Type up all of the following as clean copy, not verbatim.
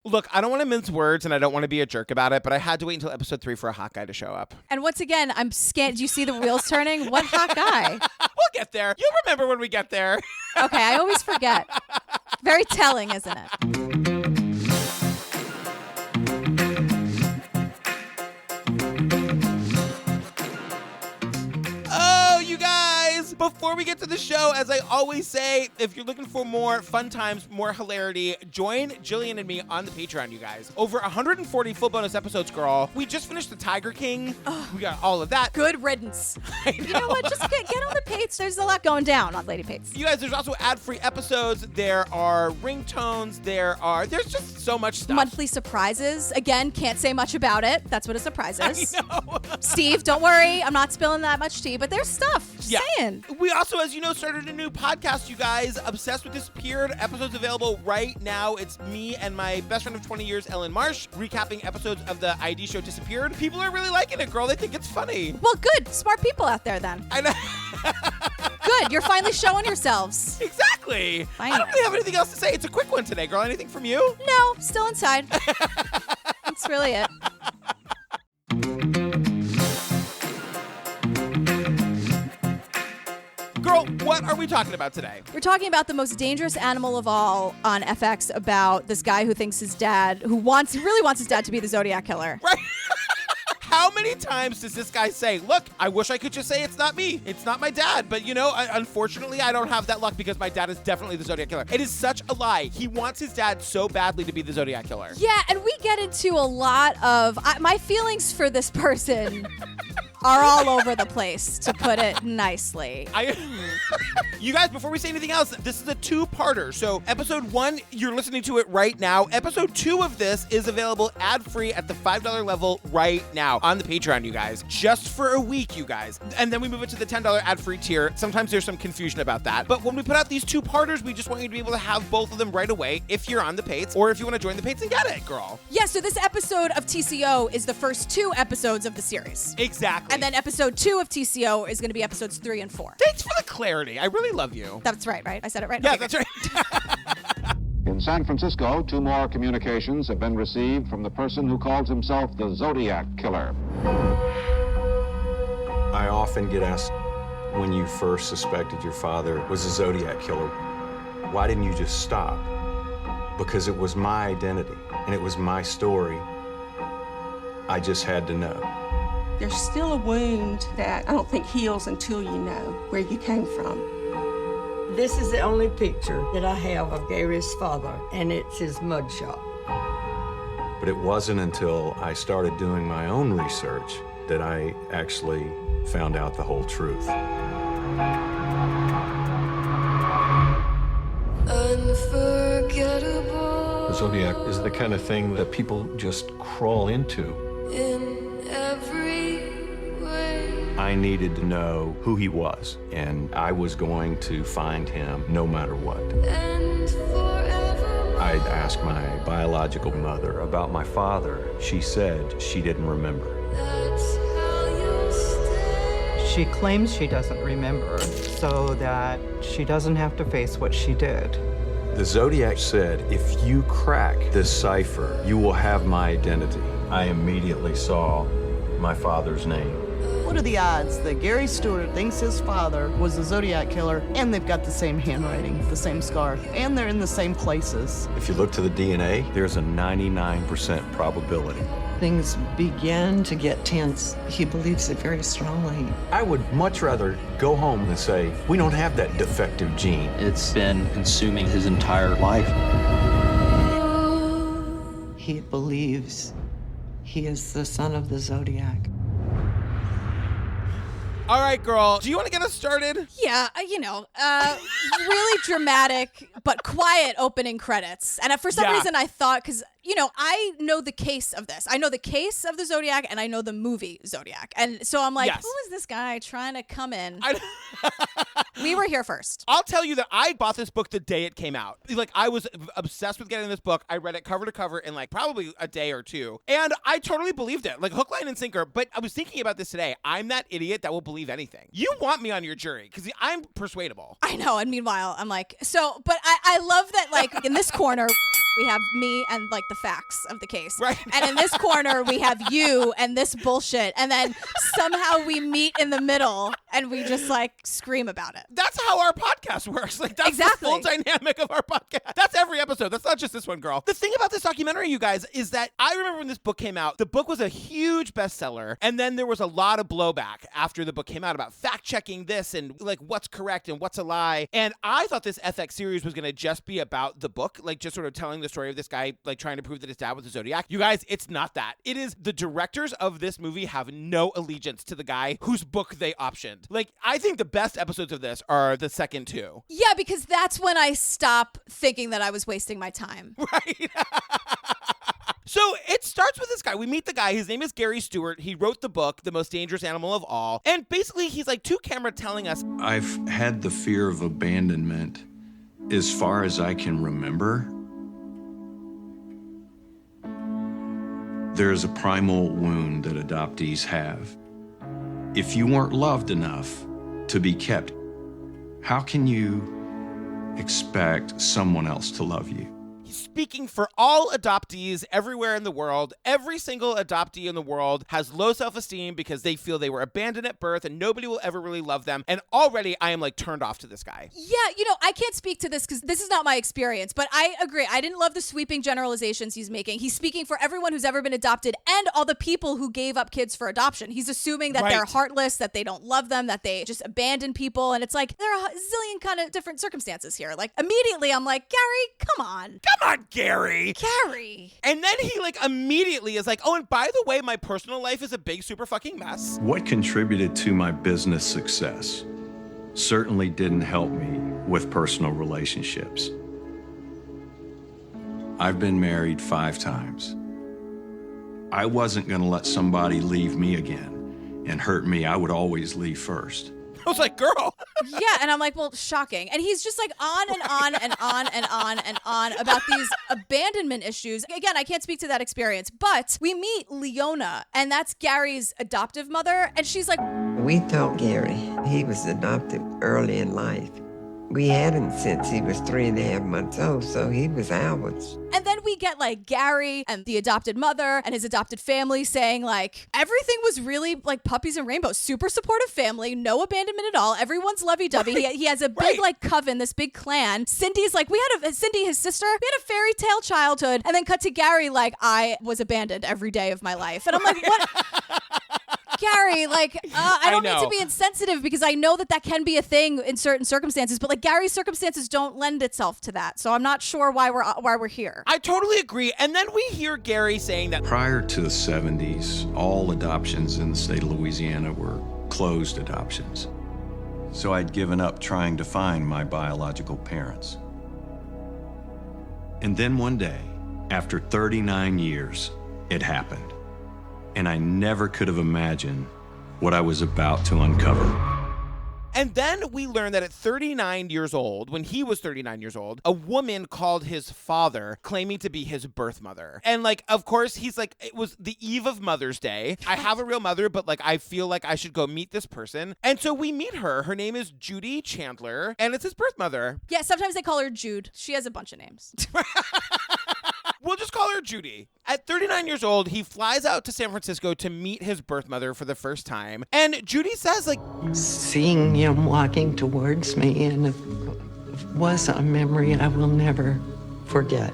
Look, I don't want to mince words and I don't want to be a jerk about it, but I had to wait until episode 3 for a hot guy to show up. And once again, I'm scared. Do you see the wheels turning? What hot guy? We'll get there. You'll remember when we get there. Okay, I always forget. Very telling, isn't it? Before we get to the show, as I always say, if you're looking for more fun times, more hilarity, join Jillian and me on the Patreon, you guys. Over 140 full bonus episodes, girl. We just finished the Tiger King. We got all of that. Good riddance. You know what? Just get on the Pates. There's a lot going down on Lady Pates. You guys, there's also ad-free episodes. There are ringtones. There's just so much stuff. Monthly surprises. Again, can't say much about it. That's what a surprise is. I know. Steve, don't worry. I'm not spilling that much tea, but there's stuff. Just saying. We also, as you know, started a new podcast, you guys. Obsessed with Disappeared. Episodes available right now. It's me and my best friend of 20 years, Ellen Marsh, recapping episodes of the ID show Disappeared. People are really liking it, girl. They think it's funny. Well, good. Smart people out there, then. I know. Good. You're finally showing yourselves. Exactly. I don't really have anything else to say. It's a quick one today, girl. Anything from you? No. Still inside. That's really it. Girl, what are we talking about today? We're talking about The Most Dangerous Animal of All on FX, about this guy who thinks his dad, really wants his dad to be the Zodiac Killer. Right. How many times does this guy say, look, I wish I could just say it's not me. It's not my dad. But, unfortunately, I don't have that luck because my dad is definitely the Zodiac Killer. It is such a lie. He wants his dad so badly to be the Zodiac Killer. Yeah, and we get into a lot of... my feelings for this person are all over the place, to put it nicely. You guys, before we say anything else, this is a two-parter. So episode 1, you're listening to it right now. Episode 2 of this is available ad-free at the $5 level right now on the Patreon, you guys. Just for a week, you guys. And then we move it to the $10 ad-free tier. Sometimes there's some confusion about that. But when we put out these two-parters, we just want you to be able to have both of them right away if you're on the Pates, or if you want to join the Pates and get it, girl. Yeah, so this episode of TCO is the first 2 episodes of the series. Exactly. And then episode 2 of TCO is going to be episodes 3 and 4. Thanks for the clarity. I really love you. That's right? I said it right? Yeah, Okay, that's right. In San Francisco, 2 more communications have been received from the person who calls himself the Zodiac Killer. I often get asked, when you first suspected your father was a Zodiac Killer, why didn't you just stop? Because it was my identity, and it was my story. I just had to know. There's still a wound that I don't think heals until you know where you came from. This is the only picture that I have of Gary's father, and it's his mugshot. But it wasn't until I started doing my own research that I actually found out the whole truth. Unforgettable. The Zodiac is the kind of thing that people just crawl into. In every way. I needed to know who he was, and I was going to find him no matter what. And forever. I'd asked my biological mother about my father. She said she didn't remember. That's how you'll stay. She claims she doesn't remember so that she doesn't have to face what she did. The Zodiac said, if you crack this cipher, you will have my identity. I immediately saw my father's name. What are the odds that Gary Stewart thinks his father was the Zodiac Killer, and they've got the same handwriting, the same scar, and they're in the same places? If you look to the DNA, there's a 99% probability. Things began to get tense. He believes it very strongly. I would much rather go home and say, we don't have that defective gene. It's been consuming his entire life. He believes he is the son of the Zodiac. All right, girl. Do you want to get us started? Yeah, really dramatic but quiet opening credits. And for some reason I thought, because, I know the case of this. I know the case of the Zodiac, and I know the movie Zodiac. And so I'm like, who is this guy trying to come in? We were here first. I'll tell you that I bought this book the day it came out. Like, I was obsessed with getting this book. I read it cover to cover in probably a day or two. And I totally believed it. Like, hook, line, and sinker. But I was thinking about this today. I'm that idiot that will believe anything. You want me on your jury because I'm persuadable. I know. And meanwhile, I'm like, but I love that, in this corner, We have me and like the facts of the case. Right. And in this corner, we have you and this bullshit. And then somehow we meet in the middle and we just like scream about it. That's how our podcast works. Like that's Exactly. the full dynamic of our podcast. That's every episode. That's not just this one, girl. The thing about this documentary, you guys, is that I remember when this book came out, the book was a huge bestseller. And then there was a lot of blowback after the book came out about fact checking this and like what's correct and what's a lie. And I thought this FX series was going to just be about the book, like just sort of telling the story of this guy like trying to prove that his dad was a Zodiac. You guys, it's not that. It is the directors of this movie have no allegiance to the guy whose book they optioned. Like, I think the best episodes of this are the second two. Yeah, because that's when I stop thinking that I was wasting my time. Right? So it starts with this guy. We meet the guy. His name is Gary Stewart. He wrote the book, The Most Dangerous Animal of All. And basically, he's like to camera telling us, I've had the fear of abandonment as far as I can remember. There's a primal wound that adoptees have. If you weren't loved enough to be kept, how can you expect someone else to love you? he's speaking for all adoptees everywhere in the world. Every single adoptee in the world has low self-esteem because they feel they were abandoned at birth and nobody will ever really love them. And already I am like turned off to this guy. Yeah, you know, I can't speak to this because this is not my experience, but I agree. I didn't love the sweeping generalizations he's making. He's speaking for everyone who's ever been adopted and all the people who gave up kids for adoption. He's assuming that they're heartless, that they don't love them, that they just abandon people. And it's like, there are a zillion kind of different circumstances here. Like immediately I'm like, Gary, come on. Come on, Gary. Gary. And then he like immediately is like, oh, and by the way, my personal life is a big super fucking mess. What contributed to my business success certainly didn't help me with personal relationships. I've been married 5 times. I wasn't going to let somebody leave me again and hurt me. I would always leave first. I was like, girl. Yeah, and I'm like, well, shocking. And he's just like on and on and on and on and on about these abandonment issues. Again, I can't speak to that experience, but we meet Leona, and that's Gary's adoptive mother, and she's like, we told Gary he was adopted early in life. We had him since he was 3.5 months old, so he was ours. And then we get like Gary and the adopted mother and his adopted family saying like everything was really like puppies and rainbows, super supportive family, no abandonment at all. Everyone's lovey-dovey. Right. He has a big like coven, this big clan. Cindy's like, Cindy, his sister, we had a fairy tale childhood. And then cut to Gary like, I was abandoned every day of my life. And I'm like, what? Gary, like, I don't mean to be insensitive because I know that can be a thing in certain circumstances, but like Gary's circumstances don't lend itself to that. So I'm not sure why we're here. I totally agree. And then we hear Gary saying that prior to the 70s, all adoptions in the state of Louisiana were closed adoptions. So I'd given up trying to find my biological parents. And then one day, after 39 years, it happened. And I never could have imagined what I was about to uncover. And then we learn that at 39 years old, when he was 39 years old, a woman called his father claiming to be his birth mother. And like, of course, he's like, it was the eve of Mother's Day. I have a real mother, but like, I feel like I should go meet this person. And so we meet her. Her name is Judy Chandler, and it's his birth mother. Yeah, sometimes they call her Jude. She has a bunch of names. We'll just call her Judy. At 39 years old, he flies out to San Francisco to meet his birth mother for the first time. And Judy says, like, seeing him walking towards me, and it was a memory I will never forget.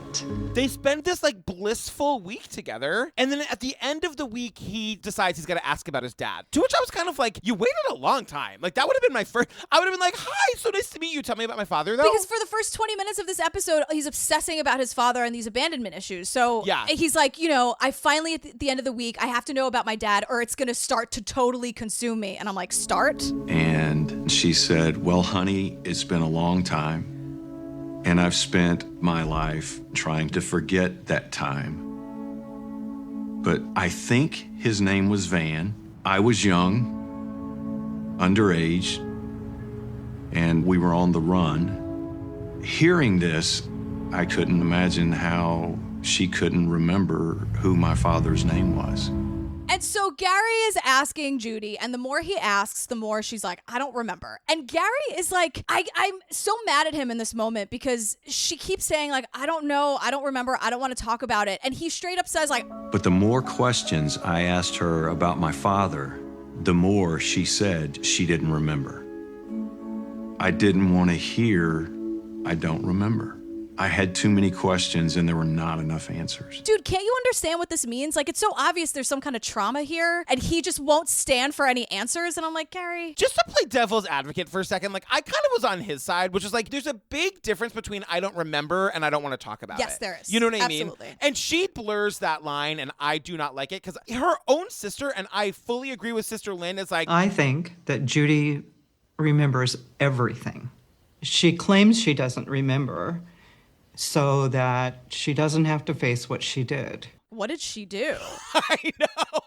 They spend this like blissful week together, and then at the end of the week he decides he's got to ask about his dad, to which I was kind of like, you waited a long time. Like that would have been my first. I would have been like, hi, so nice to meet you, tell me about my father though. Because for the first 20 minutes of this episode he's obsessing about his father and these abandonment issues. So yeah, he's like, you know, I finally at the end of the week I have to know about my dad or it's gonna start to totally consume me. And I'm like, start? And she said, well honey, it's been a long time. And I've spent my life trying to forget that time. But I think his name was Van. I was young, underage, and we were on the run. Hearing this, I couldn't imagine how she couldn't remember who my father's name was. And And so Gary is asking Judy, and the more he asks, the more she's like, I don't remember. And Gary is like, I'm so mad at him in this moment because she keeps saying like, I don't know, I don't remember, I don't want to talk about it. And he straight up says like, But the more questions I asked her about my father, the more she said she didn't remember. I didn't want to hear, I don't remember. I had too many questions and there were not enough answers. Dude, can't you understand what this means? Like, it's so obvious there's some kind of trauma here, and he just won't stand for any answers. And I'm like, Gary. Just to play devil's advocate for a second, like, I kind of was on his side, which is like, there's a big difference between I don't remember and I don't want to talk about it. Yes, there is. You know what I mean? Absolutely. And she blurs that line, and I do not like it, because her own sister, and I fully agree with Sister Lynn, is like... I think that Judy remembers everything. She claims she doesn't remember, so that she doesn't have to face what she did. What did she do? I know.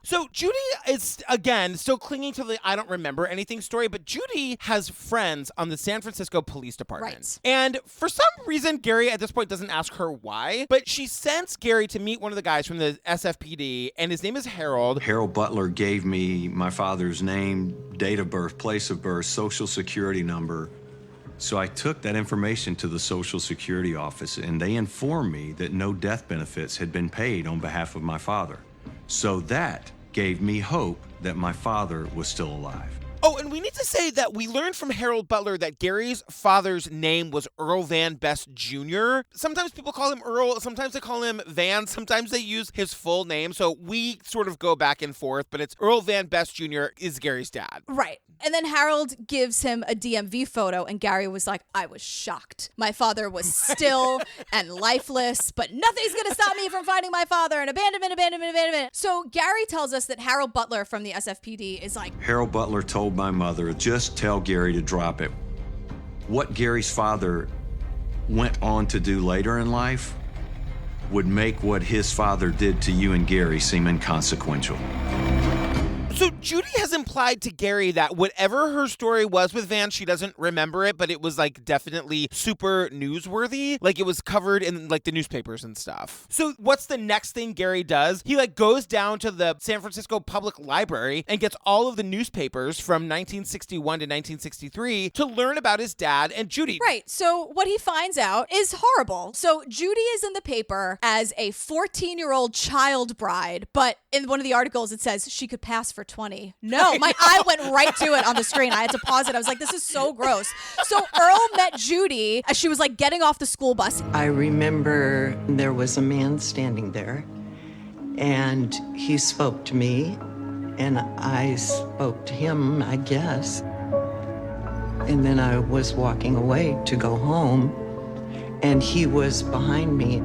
So Judy is, again, still clinging to the I don't remember anything story, but Judy has friends on the San Francisco Police Department. Right. And for some reason, Gary at this point doesn't ask her why, but she sends Gary to meet one of the guys from the SFPD, and his name is Harold. Harold Butler gave me my father's name, date of birth, place of birth, social security number. So I took that information to the Social Security office, and they informed me that no death benefits had been paid on behalf of my father. So that gave me hope that my father was still alive. Oh, and we need to say that we learned from Harold Butler that Gary's father's name was Earl Van Best Jr. Sometimes people call him Earl, sometimes they call him Van, sometimes they use his full name. So we sort of go back and forth, but it's Earl Van Best Jr. is Gary's dad. Right. And then Harold gives him a DMV photo, and Gary was like, I was shocked. My father was still and lifeless, but nothing's going to stop me from finding my father, and abandonment. So Gary tells us that Harold Butler from the SFPD is like, Harold Butler told my mother, just tell Gary to drop it. What Gary's father went on to do later in life would make what his father did to you and Gary seem inconsequential. So Judy has implied to Gary that whatever her story was with Van, she doesn't remember it, but it was like definitely super newsworthy. Like it was covered in like the newspapers and stuff. So what's the next thing Gary does? He like goes down to the San Francisco Public Library and gets all of the newspapers from 1961 to 1963 to learn about his dad and Judy. Right. So what he finds out is horrible. So Judy is in the paper as a 14-year-old child bride, but in one of the articles it says she could pass for 20. No, my eye went right to it on the screen. I had to pause it. I was like, this is so gross. So Earl met Judy as she was like getting off the school bus. I remember there was a man standing there, and he spoke to me, and I spoke to him, I guess. And then I was walking away to go home, and he was behind me.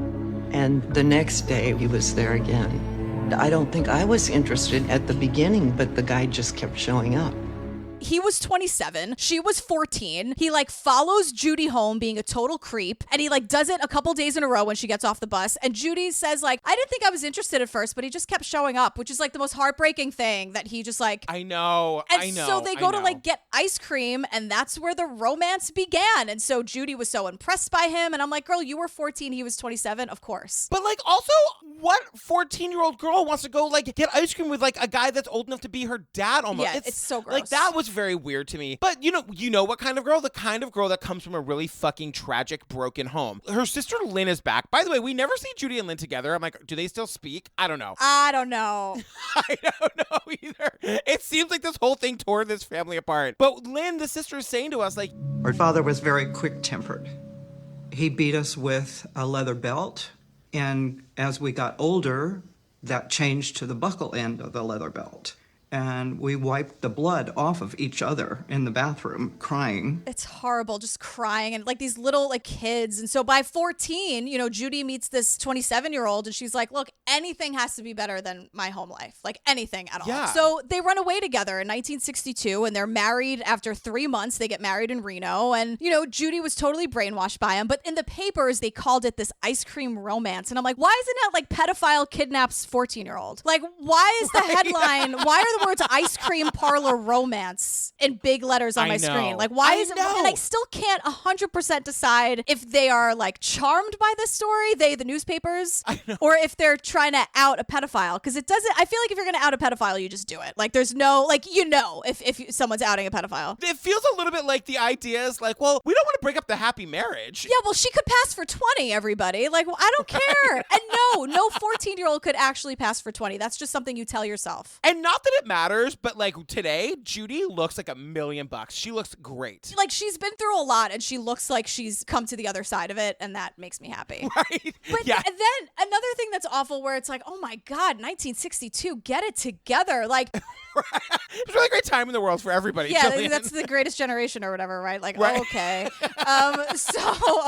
And the next day, he was there again. I don't think I was interested at the beginning, but the guy just kept showing up. He was 27. She was 14. He like follows Judy home being a total creep. And he like does it a couple days in a row when she gets off the bus. And Judy says like, I didn't think I was interested at first, but he just kept showing up, which is like the most heartbreaking thing that he just like. I know. And so they go to like get ice cream, and that's where the romance began. And so Judy was so impressed by him. And I'm like, girl, you were 14. He was 27. Of course. But like also, what 14-year-old girl wants to go like get ice cream with like a guy that's old enough to be her dad almost? Yeah, it's so gross. Like that was very weird to me. But you know what kind of girl? The kind of girl that comes from a really fucking tragic, broken home. Her sister Lynn is back. By the way, we never see Judy and Lynn together. I'm like, do they still speak? I don't know. I don't know. I don't know either. It seems like this whole thing tore this family apart. But Lynn, the sister, is saying to us like, our father was very quick-tempered. He beat us with a leather belt, and as we got older, that changed to the buckle end of the leather belt. And we wiped the blood off of each other in the bathroom, crying. It's horrible, just crying, and like these little like kids. And so by 14, Judy meets this 27-year-old, and she's like, look, anything has to be better than my home life. Like anything at all. Yeah. So they run away together in 1962, and they're married after 3 months. They get married in Reno, and Judy was totally brainwashed by him. But in the papers, they called it this ice cream romance. And I'm like, why isn't it like pedophile kidnaps 14-year-old? Like, why is the headline, why are the words ice cream parlor romance in big letters on my screen. Like, why is it? And I still can't 100% decide if they are like charmed by this story, the newspapers, or if they're trying to out a pedophile. Because it doesn't, I feel like if you're going to out a pedophile, you just do it. Like, there's no, like, if someone's outing a pedophile. It feels a little bit like the idea is like, well, we don't want to break up the happy marriage. Yeah, well, she could pass for 20, everybody. Like, well, I don't care. And no 14-year-old could actually pass for 20. That's just something you tell yourself. And not that it matters, but like today, Judy looks like $1 million. She looks great. Like, she's been through a lot and she looks like she's come to the other side of it, and that makes me happy. Right? But yeah. And then another thing that's awful where it's like, oh my God, 1962, get it together. Like, it's a really great time in the world for everybody. yeah, Jillian. that's the greatest generation or whatever, right? Like, right. Oh, okay.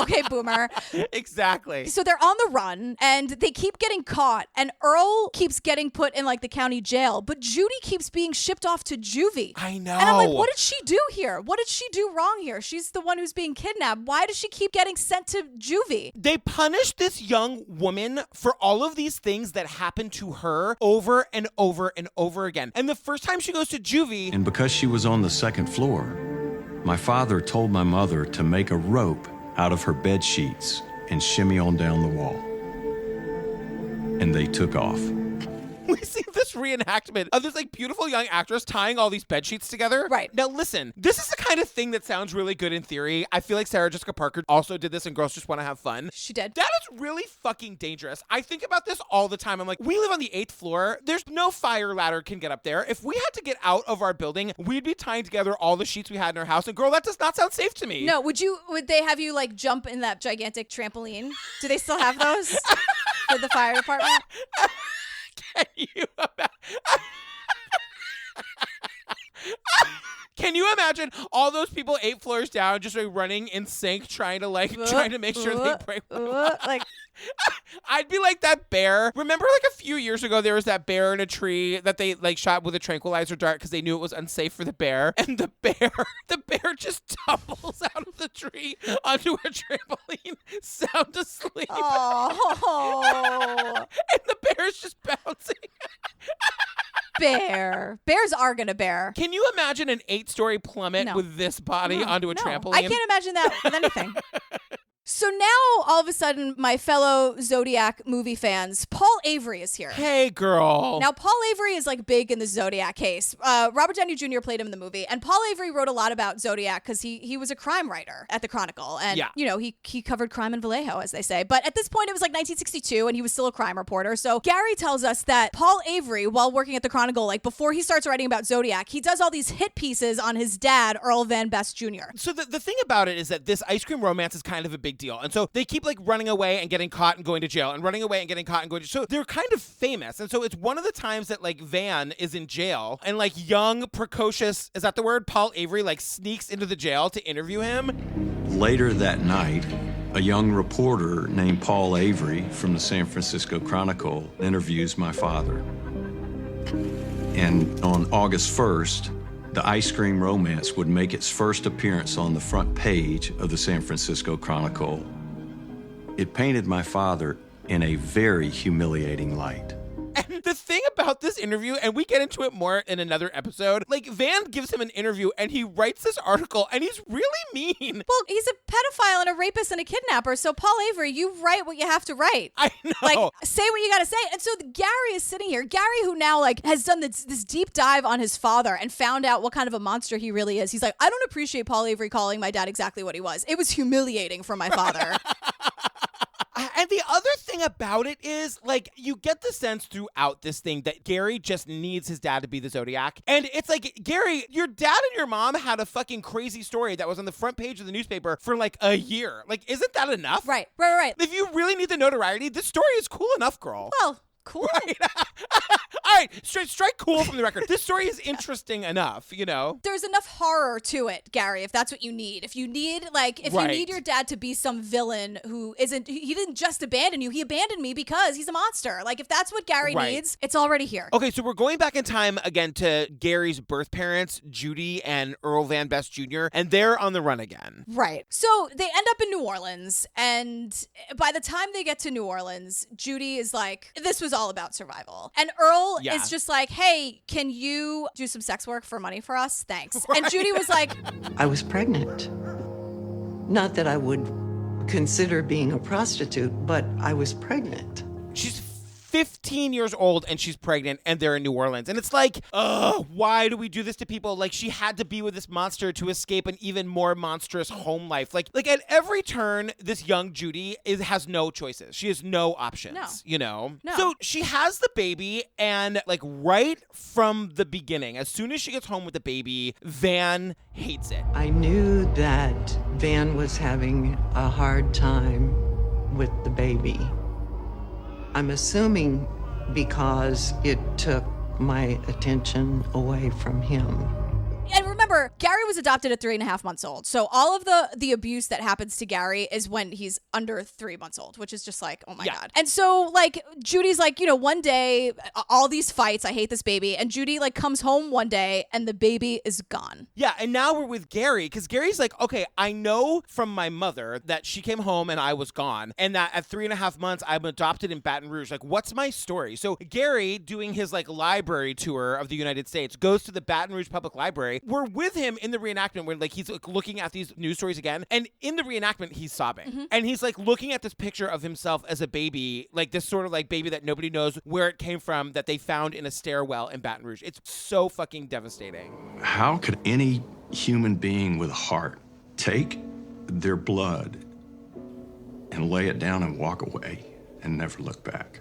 Okay, boomer. Exactly. So they're on the run and they keep getting caught, and Earl keeps getting put in like the county jail, but Judy keeps being shipped off to juvie. I know. And I'm like, what did she do here? What did she do wrong here? She's the one who's being kidnapped. Why does she keep getting sent to juvie? They punish this young woman for all of these things that happen to her over and over and over again. And the first time she goes to juvie... And because she was on the second floor, my father told my mother to make a rope out of her bed sheets and shimmy on down the wall. And they took off. We see this reenactment of this like beautiful young actress tying all these bed sheets together. Right. Now listen, this is the kind of thing that sounds really good in theory. I feel like Sarah Jessica Parker also did this in Girls Just Want to Have Fun. She did. That is really fucking dangerous. I think about this all the time. I'm like, we live on the 8th floor. There's no fire ladder can get up there. If we had to get out of our building, we'd be tying together all the sheets we had in our house. And girl, that does not sound safe to me. No, would they have you like jump in that gigantic trampoline? Do they still have those for the fire department? Can you imagine? Can you imagine all those people 8 floors down just like running in sync, trying to make sure they break? Like, I'd be like that bear. Remember, like a few years ago, there was that bear in a tree that they like shot with a tranquilizer dart because they knew it was unsafe for the bear, and the bear just tumbles out of the tree onto a trampoline, sound asleep. Oh, and the bear's just bouncing. Bears are gonna bear. Can you imagine an 8-story plummet with this body onto a trampoline? I can't imagine that with anything. So now, all of a sudden, my fellow Zodiac movie fans, Paul Avery is here. Hey, girl. Now, Paul Avery is like big in the Zodiac case. Robert Downey Jr. played him in the movie, and Paul Avery wrote a lot about Zodiac because he was a crime writer at the Chronicle, and you know he covered crime in Vallejo, as they say. But at this point, it was like 1962, and he was still a crime reporter. So Gary tells us that Paul Avery, while working at the Chronicle, like before he starts writing about Zodiac, he does all these hit pieces on his dad, Earl Van Best Jr. So the thing about it is that this ice cream romance is kind of a big deal. And so they keep like running away and getting caught and going to jail and running away and getting caught and going to jail. So they're kind of famous. And so it's one of the times that like Van is in jail and like young, precocious, is that the word? Paul Avery like sneaks into the jail to interview him. Later that night, a young reporter named Paul Avery from the San Francisco Chronicle interviews my father. And on August 1st, the ice cream romance would make its first appearance on the front page of the San Francisco Chronicle. It painted my father in a very humiliating light. And the thing about this interview, and we get into it more in another episode, like Van gives him an interview and he writes this article and he's really mean. Well, he's a pedophile and a rapist and a kidnapper. So Paul Avery, you write what you have to write. I know. Like, say what you got to say. And so Gary is sitting here. Gary, who now like has done this deep dive on his father and found out what kind of a monster he really is. He's like, I don't appreciate Paul Avery calling my dad exactly what he was. It was humiliating for my father. And the other thing about it is, like, you get the sense throughout this thing that Gary just needs his dad to be the Zodiac. And it's like, Gary, your dad and your mom had a fucking crazy story that was on the front page of the newspaper for like a year. Like, isn't that enough? Right. If you really need the notoriety, this story is cool enough, girl. Well, cool. Right. All right, strike cool from the record. This story is interesting enough, you know? There's enough horror to it, Gary, if that's what you need. If you need, like, you need your dad to be some villain who he didn't just abandon you, he abandoned me because he's a monster. Like, if that's what Gary needs, it's already here. Okay, so we're going back in time again to Gary's birth parents, Judy and Earl Van Best Jr., and they're on the run again. Right. So they end up in New Orleans, and by the time they get to New Orleans, Judy is like, this was all about survival. And Earl Yeah. is just like, hey, can you do some sex work for money for us? Thanks. Right. And Judy was like, I was pregnant. Not that I would consider being a prostitute, but I was pregnant. She's 15 years old and she's pregnant and they're in New Orleans. And it's like, why do we do this to people? Like, she had to be with this monster to escape an even more monstrous home life. Like at every turn, this young Judy has no choices. She has no options, you know? No. So she has the baby, and like right from the beginning, as soon as she gets home with the baby, Van hates it. I knew that Van was having a hard time with the baby. I'm assuming because it took my attention away from him. And remember, Gary was adopted at 3.5 months old. So all of the abuse that happens to Gary is when he's under 3 months old, which is just like, oh my God. And so like Judy's like, one day, all these fights, I hate this baby. And Judy like comes home one day and the baby is gone. Yeah, and now we're with Gary, because Gary's like, okay, I know from my mother that she came home and I was gone, and that at 3.5 months I'm adopted in Baton Rouge. Like, what's my story? So Gary, doing his like library tour of the United States, goes to the Baton Rouge Public Library. We're with him in the reenactment where like he's like, looking at these news stories again, and in the reenactment he's sobbing, and he's like looking at this picture of himself as a baby, like this sort of like baby that nobody knows where it came from, that they found in a stairwell in Baton Rouge. It's so fucking devastating. How could any human being with a heart take their blood and lay it down and walk away and never look back?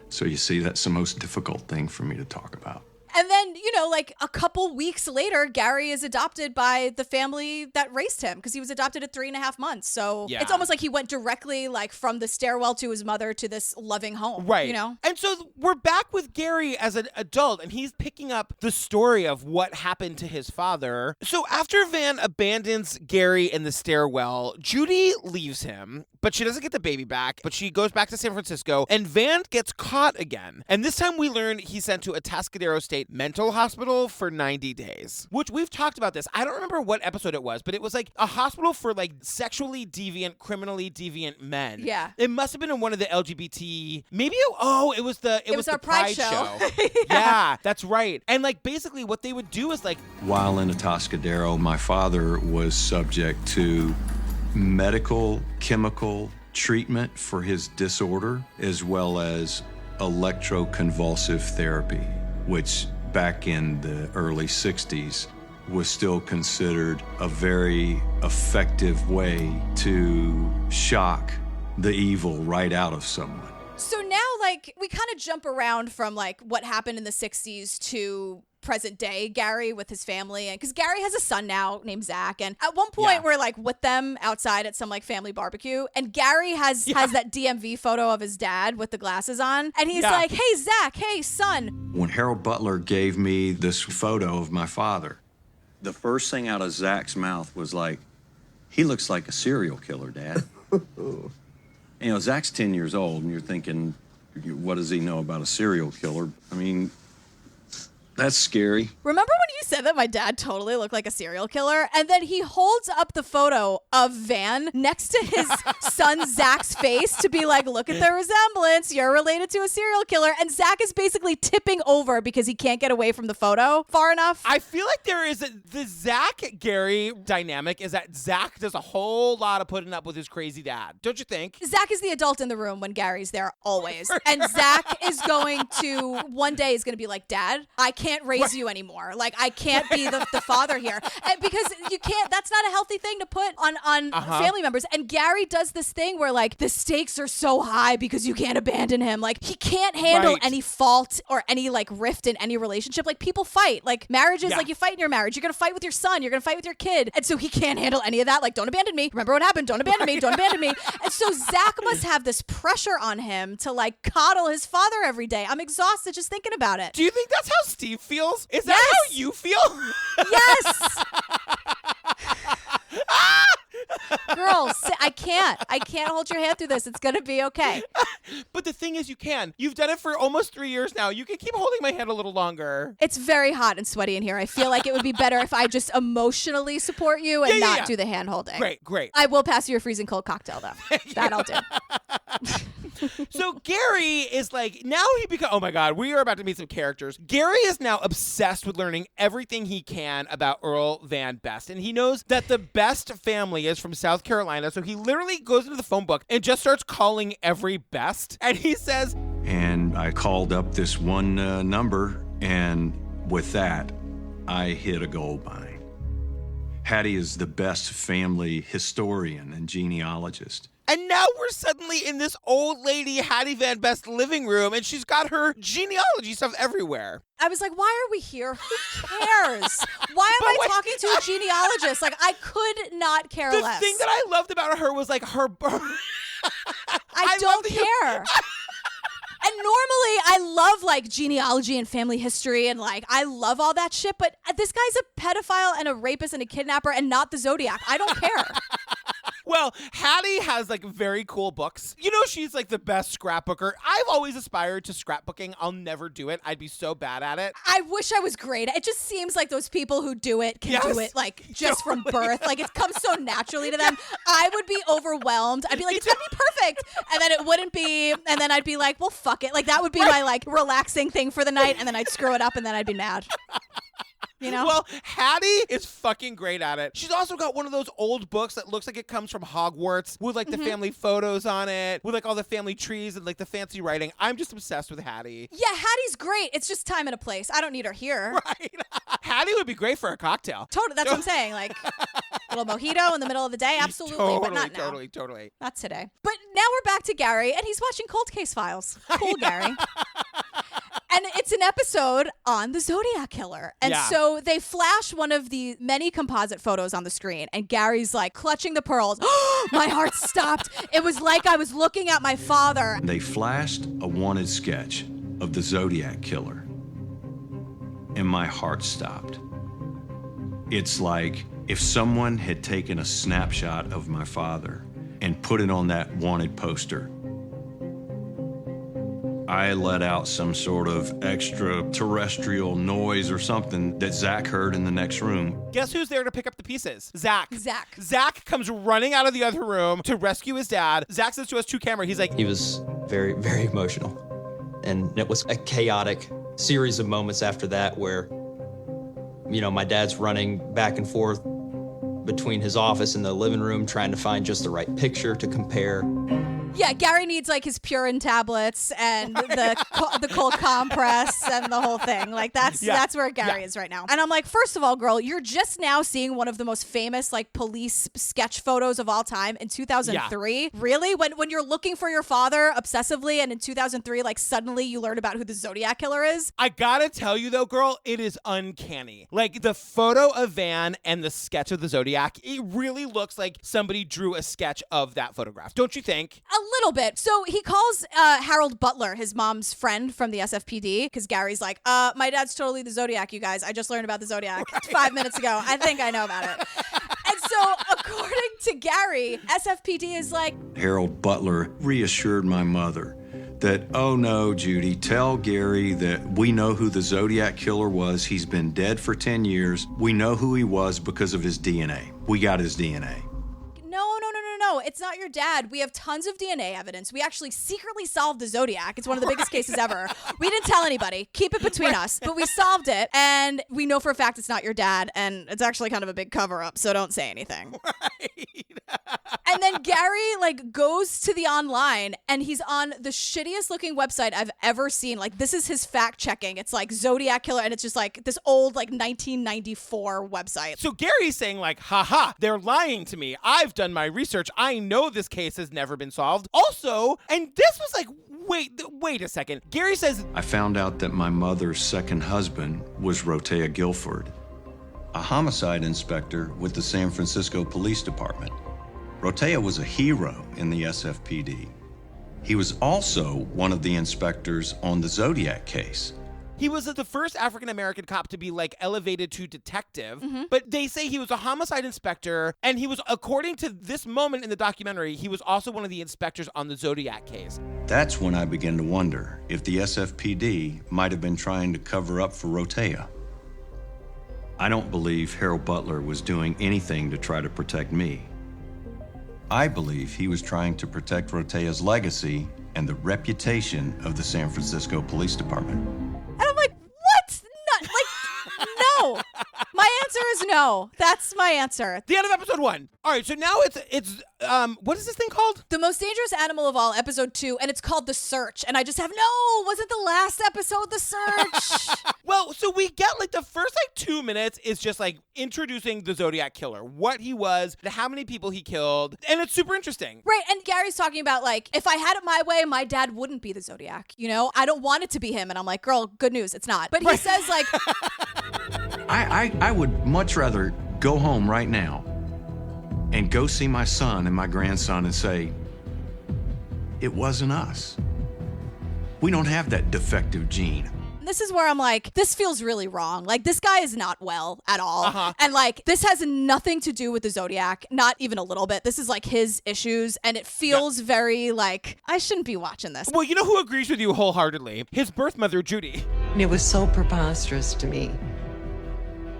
So you see, that's the most difficult thing for me to talk about. And then, like a couple weeks later, Gary is adopted by the family that raised him, because he was adopted at 3.5 months. So it's almost like he went directly like from the stairwell to his mother to this loving home. Right. And so we're back with Gary as an adult, and he's picking up the story of what happened to his father. So after Van abandons Gary in the stairwell, Judy leaves him, but she doesn't get the baby back, but she goes back to San Francisco, and Van gets caught again. And this time we learn he's sent to a Atascadero State mental hospital for 90 days, which we've talked about this. I don't remember what episode it was, but it was like a hospital for like sexually deviant, criminally deviant men. Yeah. It must have been in one of the LGBT, maybe, it was the Pride show. Yeah, that's right. And like basically what they would do is like, While in Atascadero, my father was subject to medical, chemical treatment for his disorder, as well as electroconvulsive therapy, which back in the early 60s was still considered a very effective way to shock the evil right out of someone. So now, like, we kind of jump around from like what happened in the 60s to present day Gary with his family, and because Gary has a son now named Zach, and at one point we're like with them outside at some like family barbecue, and Gary has that DMV photo of his dad with the glasses on, and he's like, hey Zach, hey son. When Harold Butler gave me this photo of my father, the first thing out of Zach's mouth was like, he looks like a serial killer, Dad. Zach's 10 years old, and you're thinking, what does he know about a serial killer? I mean, that's scary. Remember when you said that my dad totally looked like a serial killer? And then he holds up the photo of Van next to his son Zach's face to be like, look at the resemblance. You're related to a serial killer. And Zach is basically tipping over because he can't get away from the photo far enough. I feel like there is the Zach-Gary dynamic is that Zach does a whole lot of putting up with his crazy dad. Don't you think? Zach is the adult in the room when Gary's there always. And Zach is going to, one day is going to be like, Dad, I can't raise you anymore. Like, I can't be the father here. And because you can't, that's not a healthy thing to put on family members. And Gary does this thing where like the stakes are so high because you can't abandon him. Like, he can't handle any fault or any like rift in any relationship. Like, people fight. Like, marriages, like you fight in your marriage. You're going to fight with your son. You're going to fight with your kid. And so he can't handle any of that. Like, don't abandon me. Remember what happened. Don't abandon me. Don't abandon me. And so Zach must have this pressure on him to like coddle his father every day. I'm exhausted just thinking about it. Do you think that's how Steve feels? Is that how you feel? Yes. Girls, I can't hold your hand through this. It's gonna be okay. But the thing is, you can. You've done it for almost 3 years now. You can keep holding my hand a little longer. It's very hot and sweaty in here. I feel like it would be better if I just emotionally support you and not do the hand holding. Great. I will pass you a freezing cold cocktail though. That I'll do. So Gary is like, now he becomes, oh my God, we are about to meet some characters. Gary is now obsessed with learning everything he can about Earl Van Best. And he knows that the Best family is from South Carolina. So he literally goes into the phone book and just starts calling every Best. And he says, and I called up this one number, and with that, I hit a gold mine. Hattie is the Best family historian and genealogist. And now we're suddenly in this old lady Hattie Van Best living room, and she's got her genealogy stuff everywhere. I was like, why are we here? Who cares? Why am I talking to a genealogist? Like, I could not care less. The thing that I loved about her was like her I don't care. And normally I love like genealogy and family history and like I love all that shit, but this guy's a pedophile and a rapist and a kidnapper and not the Zodiac. I don't care. Well, Hattie has like very cool books. You know, she's like the best scrapbooker. I've always aspired to scrapbooking. I'll never do it. I'd be so bad at it. I wish I was great. It just seems like those people who do it can do it like just from birth. Like it comes so naturally to them. I would be overwhelmed. I'd be like, it's gonna be perfect. And then it wouldn't be. And then I'd be like, well, fuck it. Like that would be my like relaxing thing for the night. And then I'd screw it up and then I'd be mad. You know? Well, Hattie is fucking great at it. She's also got one of those old books that looks like it comes from Hogwarts with like the family photos on it, with like all the family trees and like the fancy writing. I'm just obsessed with Hattie. Yeah, Hattie's great. It's just time and a place. I don't need her here. Right. Hattie would be great for a cocktail. Totally. That's what I'm saying. Like a little mojito in the middle of the day. Absolutely. But not now. Totally. Not today. But now we're back to Gary and he's watching Cold Case Files. Cool, Gary. And it's an episode on the Zodiac Killer. And so they flash one of the many composite photos on the screen. And Gary's like clutching the pearls. My heart stopped. It was like I was looking at my father. They flashed a wanted sketch of the Zodiac Killer. And my heart stopped. It's like if someone had taken a snapshot of my father and put it on that wanted poster. I let out some sort of extraterrestrial noise or something that Zach heard in the next room. Guess who's there to pick up the pieces? Zach comes running out of the other room to rescue his dad. Zach says to us to camera, he's like, he was very, very emotional. And it was a chaotic series of moments after that where, you know, my dad's running back and forth between his office and the living room trying to find just the right picture to compare. Yeah, Gary needs like his Purin tablets and the cold compress and the whole thing. Like that's where Gary is right now. And I'm like, first of all, girl, you're just now seeing one of the most famous like police sketch photos of all time in 2003. Yeah. Really? When you're looking for your father obsessively and in 2003 like suddenly you learn about who the Zodiac Killer is? I gotta tell you though, girl, it is uncanny. Like the photo of Van and the sketch of the Zodiac, it really looks like somebody drew a sketch of that photograph. Don't you think? A little bit. So he calls Harold Butler, his mom's friend from the SFPD, because Gary's like, my dad's totally the Zodiac, you guys. I just learned about the Zodiac 5 minutes ago. I think I know about it. And so according to Gary, SFPD is like, Harold Butler reassured my mother that, oh no, Judy, tell Gary that we know who the Zodiac Killer was. He's been dead for 10 years. We know who he was because of his DNA. We got his DNA. No, it's not your dad. We have tons of DNA evidence. We actually secretly solved the Zodiac. It's one of the biggest cases ever. We didn't tell anybody. Keep it between us. But we solved it, and we know for a fact it's not your dad, and it's actually kind of a big cover-up, so don't say anything. Right. And then Gary, like, goes to the online, and he's on the shittiest looking website I've ever seen. Like, this is his fact-checking. It's like Zodiac Killer, and it's just like this old, like, 1994 website. So Gary's saying, like, haha, they're lying to me. I've done my research. I know this case has never been solved. Also, and this was like, wait a second. Gary says, I found out that my mother's second husband was Rotea Guilford, a homicide inspector with the San Francisco Police Department. Rotea was a hero in the SFPD. He was also one of the inspectors on the Zodiac case. He was the first African-American cop to be, like, elevated to detective, but they say he was a homicide inspector, and he was, according to this moment in the documentary, he was also one of the inspectors on the Zodiac case. That's when I began to wonder if the SFPD might have been trying to cover up for Rotea. I don't believe Harold Butler was doing anything to try to protect me. I believe he was trying to protect Rotea's legacy and the reputation of the San Francisco Police Department. And I'm like, what? No. My answer is no. That's my answer. The end of episode 1. All right, so now it's what is this thing called? The Most Dangerous Animal of All, episode 2, and it's called The Search. And I just have, wasn't the last episode The Search? Well, so we get like the first 2 minutes is just like introducing the Zodiac Killer, what he was, how many people he killed, and it's super interesting. Right, and Gary's talking about like, if I had it my way, my dad wouldn't be the Zodiac. I don't want it to be him. And I'm like, girl, good news, it's not. But he says like... I would much rather go home right now and go see my son and my grandson and say, it wasn't us. We don't have that defective gene. This is where I'm like, this feels really wrong. Like, this guy is not well at all. And like, this has nothing to do with the Zodiac, not even a little bit. This is like his issues, and it feels very like, I shouldn't be watching this. Well, you know who agrees with you wholeheartedly? His birth mother, Judy. It was so preposterous to me.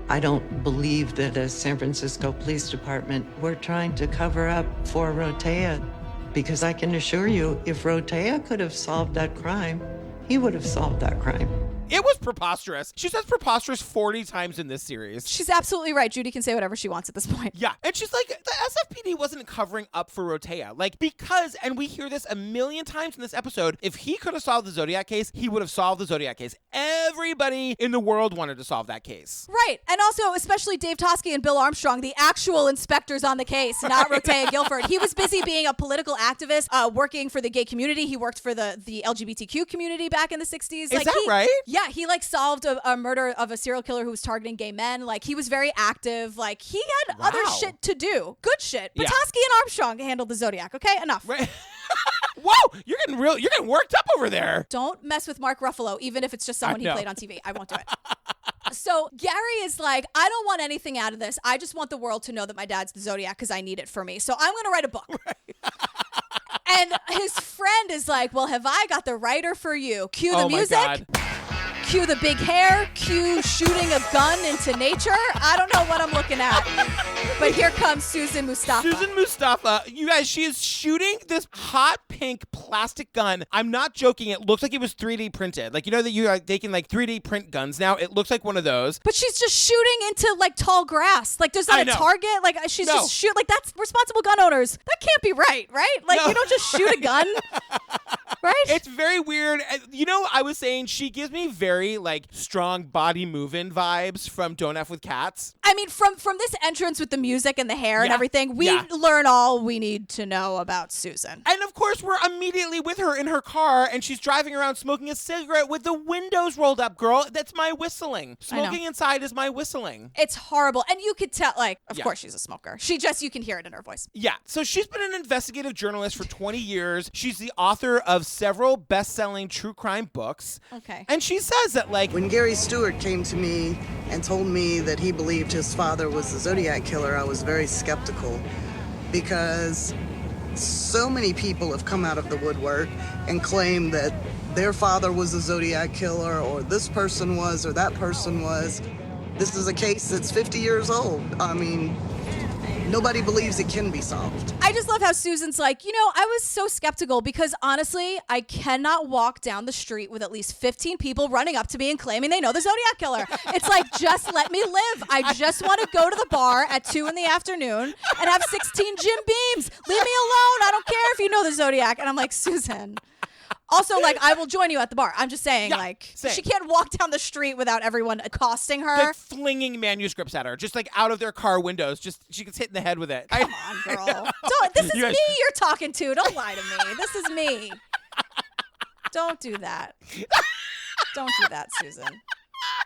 I don't believe that as San Francisco Police Department, we're trying to cover up for Rotea, because I can assure you, if Rotea could have solved that crime, he would have solved that crime. It was preposterous. She says preposterous 40 times in this series. She's absolutely right. Judy can say whatever she wants at this point. Yeah. And she's like, the SFPD wasn't covering up for Rotea. Like, because, and we hear this a million times in this episode, if he could have solved the Zodiac case, he would have solved the Zodiac case. Everybody in the world wanted to solve that case. Right. And also, especially Dave Toschi and Bill Armstrong, the actual inspectors on the case, not Rotea Guilford. He was busy being a political activist, working for the gay community. He worked for the LGBTQ community back in the 60s. Is that right? Yeah, he like solved a murder of a serial killer who was targeting gay men. Like, he was very active. Like, he had other shit to do. Good shit. But Toschi and Armstrong handled the Zodiac. Okay, enough. Right. Whoa, you're getting worked up over there. Don't mess with Mark Ruffalo, even if it's just someone he played on TV. I won't do it. So Gary is like, I don't want anything out of this. I just want the world to know that my dad's the Zodiac because I need it for me. So I'm going to write a book. Right. And his friend is like, well, have I got the writer for you? Cue the music. My God. Cue the big hair, cue shooting a gun into nature. I don't know what I'm looking at. But here comes Susan Mustafa. Susan Mustafa. You guys, she is shooting this hot pink plastic gun. I'm not joking. It looks like it was 3D printed. Like, you know that they can like 3D print guns now? It looks like one of those. But she's just shooting into like tall grass. Like, there's not a target. Like, she's just shooting. Like, that's responsible gun owners. That can't be right? Like, you don't just shoot a gun. Right? It's very weird. You know, I was saying she gives me very like strong body moving vibes from Don't F with Cats. I mean, from this entrance with the music and the hair and everything, we learn all we need to know about Susan. And of course, we're immediately with her in her car, and she's driving around smoking a cigarette with the windows rolled up, girl. That's my whistling. Smoking inside is my whistling. It's horrible. And you could tell, like, of course she's a smoker. You can hear it in her voice. Yeah. So she's been an investigative journalist for 20 years. She's the author of several best-selling true crime books. Okay. And she says that, like, when Gary Stewart came to me and told me that he believed his father was the Zodiac Killer, I was very skeptical, because so many people have come out of the woodwork and claimed that their father was the Zodiac Killer, or this person was, or that person was. This is a case that's 50 years old. I mean, nobody believes it can be solved. I just love how Susan's like, I was so skeptical because honestly, I cannot walk down the street with at least 15 people running up to me and claiming they know the Zodiac Killer. It's like, just let me live. I just want to go to the bar at 2 p.m. and have 16 Jim Beams. Leave me alone. I don't care if you know the Zodiac. And I'm like, Susan. Also, like, I will join you at the bar. I'm just saying, same. She can't walk down the street without everyone accosting her. Like flinging manuscripts at her, just like out of their car windows. Just she gets hit in the head with it. Come on, girl. This is me you're talking to. Don't lie to me. This is me. Don't do that. Don't do that, Susan.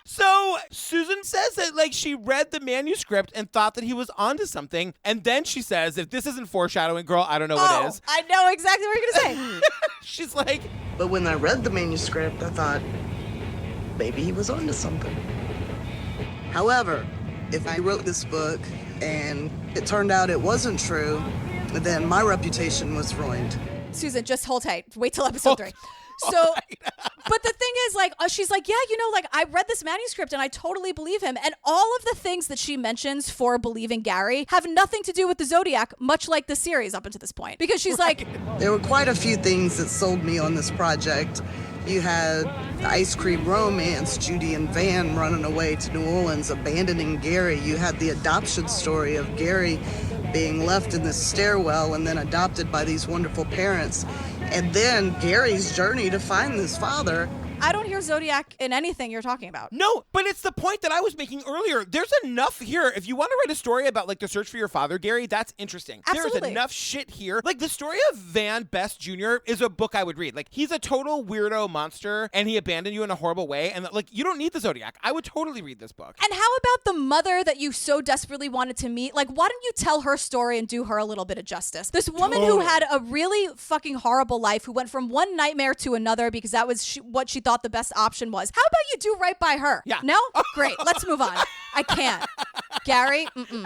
So Susan says that, like, she read the manuscript and thought that he was onto something. And then she says, if this isn't foreshadowing, girl, I don't know what is. I know exactly what you're going to say. She's like... But when I read the manuscript, I thought, maybe he was onto something. However, if I wrote this book and it turned out it wasn't true, then my reputation was ruined. Susan, just hold tight. Wait till episode 3. So, but the thing is, like, she's like, yeah, like, I read this manuscript and I totally believe him. And all of the things that she mentions for believing Gary have nothing to do with the Zodiac, much like the series up until this point. Because she's like... There were quite a few things that sold me on this project. You had the ice cream romance, Judy and Van running away to New Orleans, abandoning Gary. You had the adoption story of Gary being left in this stairwell and then adopted by these wonderful parents. And then Gary's journey to find this father. I don't hear Zodiac in anything you're talking about. No, but it's the point that I was making earlier. There's enough here. If you want to write a story about like the search for your father, Gary, that's interesting. Absolutely. There's enough shit here. Like the story of Van Best Jr. is a book I would read. Like he's a total weirdo monster and he abandoned you in a horrible way. And like you don't need the Zodiac. I would totally read this book. And how about the mother that you so desperately wanted to meet? Like, why don't you tell her story and do her a little bit of justice? This woman who had a really fucking horrible life, who went from one nightmare to another because that was what she thought the best option was. How about you do right by her? Yeah. No? Great. Let's move on. I can't. Gary? Mm-mm.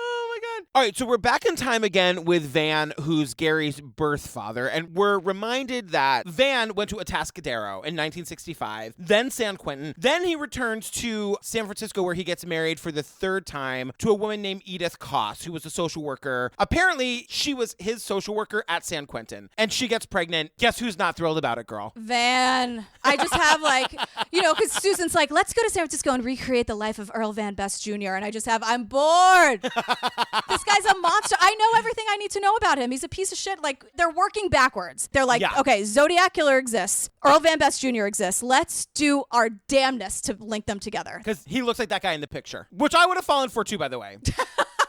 Oh my God. All right, so we're back in time again with Van, who's Gary's birth father, and we're reminded that Van went to Atascadero in 1965, then San Quentin, then he returns to San Francisco where he gets married for the third time to a woman named Edith Koss, who was a social worker. Apparently, she was his social worker at San Quentin, and she gets pregnant. Guess who's not thrilled about it, girl? Van. I just have like, because Susan's like, let's go to San Francisco and recreate the life of Earl Van Best Jr., and I just have, I'm bored. This guy's a monster. I know everything I need to know about him. He's a piece of shit. Like, they're working backwards. They're like, okay, Zodiac Killer exists. Earl Van Best Jr. exists. Let's do our damnedest to link them together. Because he looks like that guy in the picture, which I would have fallen for too, by the way.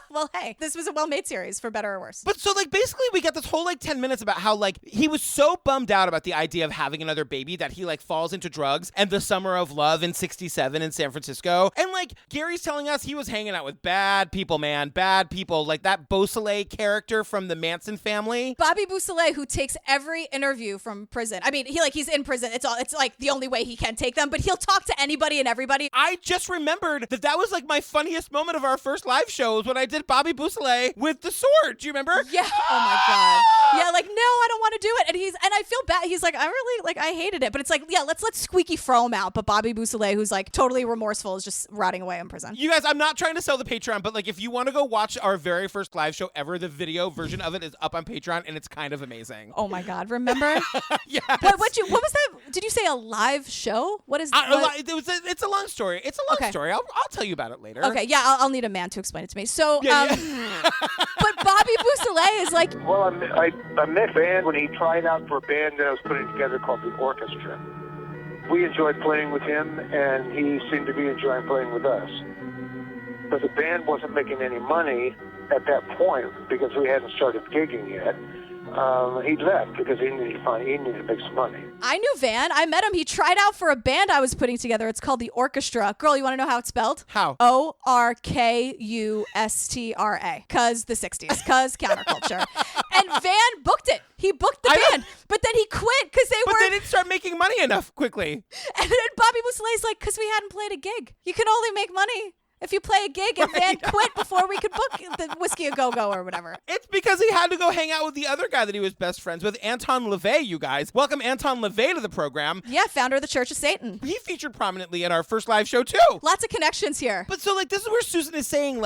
Well, hey, this was a well-made series, for better or worse. But so, like, basically we get this whole, 10 minutes about how, he was so bummed out about the idea of having another baby that he, falls into drugs and the summer of love in 67 in San Francisco. And, Gary's telling us he was hanging out with bad people, man. Bad people. Like that Beausoleil character from the Manson family. Bobby Beausoleil, who takes every interview from prison. I mean, he's in prison. It's the only way he can take them, but he'll talk to anybody and everybody. I just remembered that was, my funniest moment of our first live show was when I did Bobby Beausoleil with the sword. Do you remember? Yeah. Oh my God. Yeah. No, I don't want to do it. And I feel bad. He's like, I really I hated it. But it's like, yeah, let's let Squeaky Frome out. But Bobby Beausoleil, who's totally remorseful, is just rotting away in prison. You guys, I'm not trying to sell the Patreon, but if you want to go watch our very first live show ever, the video version of it is up on Patreon and it's kind of amazing. Oh my God. Remember? Yes. What was that? Did you say a live show? What is that? It's a long story. It's a long story. I'll tell you about it later. Okay. Yeah. I'll need a man to explain it to me. So, but Bobby Beausoleil is like... Well, I met Van when he tried out for a band that I was putting together called the Orchestra. We enjoyed playing with him, and he seemed to be enjoying playing with us. But the band wasn't making any money at that point because we hadn't started gigging yet. He left because he needed to make some money. I knew Van. I met him. He tried out for a band I was putting together. It's called the Orchestra. Girl, you want to know how it's spelled? How? Orkustra. Cause the 60s. Cause counterculture. And Van booked it. He booked the band. But then he quit because they didn't start making money enough quickly. And then Bobby Beausoleil's like, because we hadn't played a gig. You can only make money if you play a gig, and Van quit before we could book the Whiskey A Go-Go or whatever. It's because he had to go hang out with the other guy that he was best friends with, Anton LaVey, you guys. Welcome Anton LaVey to the program. Yeah, founder of the Church of Satan. He featured prominently in our first live show, too. Lots of connections here. But so, this is where Susan is saying,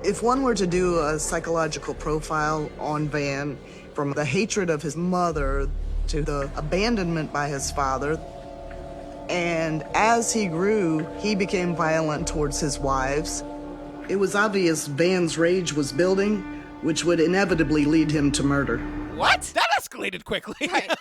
if one were to do a psychological profile on Van, from the hatred of his mother to the abandonment by his father, and as he grew, he became violent towards his wives. It was obvious Van's rage was building, which would inevitably lead him to murder. What? That escalated quickly. Right.